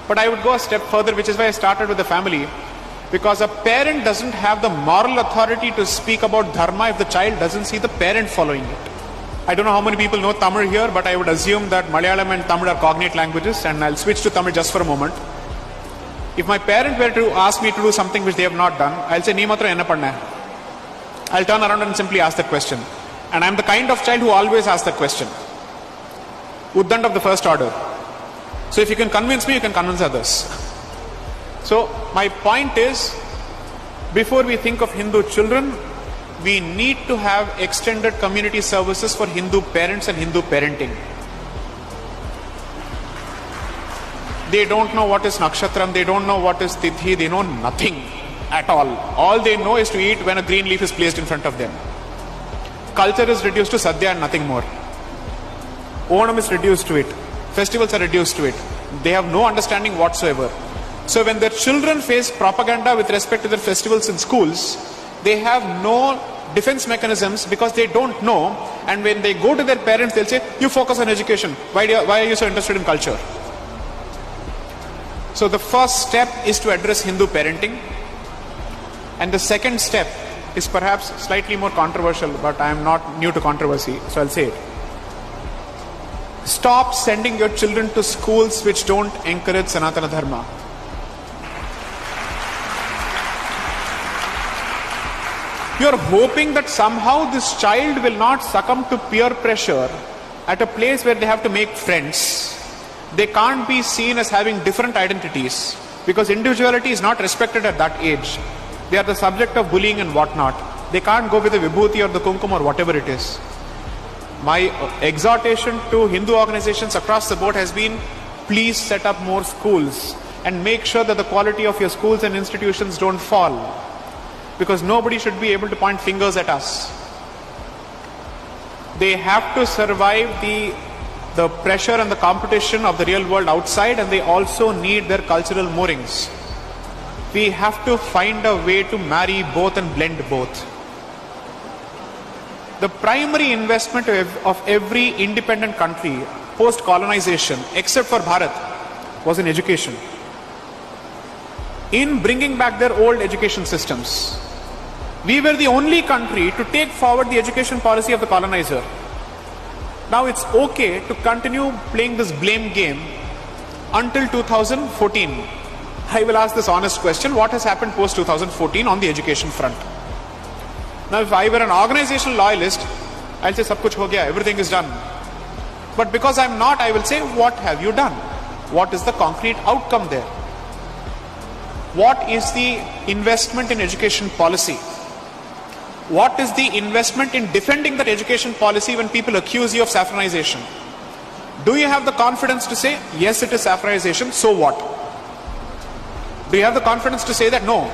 But I would go a step further, which is why I started with the family. Because a parent doesn't have the moral authority to speak about dharma if the child doesn't see the parent following it. I don't know how many people know Tamil here, but I would assume that Malayalam and Tamil are cognate languages, and I'll switch to Tamil just for a moment. If my parent were to ask me to do something which they have not done, I'll say, "Nee matram enna panna?" I'll turn around and simply ask that question. And I'm the kind of child who always asks that question. Uddand of the first order. So if you can convince me, you can convince others. So my point is, before we think of Hindu children, we need to have extended community services for Hindu parents and Hindu parenting. They don't know what is Nakshatram, they don't know what is Tithi, they know nothing at all. All they know is to eat when a green leaf is placed in front of them. Culture is reduced to Sadhya and nothing more. Onam is reduced to it. Festivals are reduced to it. They have no understanding whatsoever. So when their children face propaganda with respect to their festivals in schools, they have no defense mechanisms because they don't know. And when they go to their parents, they'll say, "You focus on education. Why are you so interested in culture?" So the first step is to address Hindu parenting. And the second step is perhaps slightly more controversial, but I am not new to controversy, so I'll say it. Stop sending your children to schools which don't encourage Sanatana Dharma. You're hoping that somehow this child will not succumb to peer pressure at a place where they have to make friends. They can't be seen as having different identities because individuality is not respected at that age. They are the subject of bullying and whatnot. They can't go with the vibhuti or the kumkum or whatever it is. My exhortation to Hindu organizations across the board has been, please set up more schools and make sure that the quality of your schools and institutions don't fall. Because nobody should be able to point fingers at us. They have to survive the pressure and the competition of the real world outside, and they also need their cultural moorings. We have to find a way to marry both and blend both. The primary investment of every independent country post-colonization, except for Bharat, was in education. In bringing back their old education systems. We were the only country to take forward the education policy of the colonizer. Now it's okay to continue playing this blame game until 2014. I will ask this honest question: what has happened post 2014 on the education front? Now if I were an organizational loyalist, I'll say sab kuch ho gaya, everything is done. But because I'm not, I will say, what have you done? What is the concrete outcome there? What is the investment in education policy? What is the investment in defending that education policy when people accuse you of saffronization? Do you have the confidence to say, yes, it is saffronization, so what? Do you have the confidence to say that, no,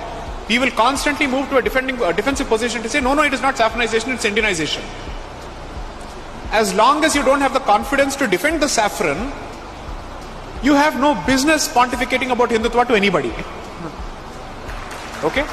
we will constantly move to a defensive position to say, no, it is not saffronization, it's Indianization. As long as you don't have the confidence to defend the saffron, you have no business pontificating about Hindutva to anybody. Okay?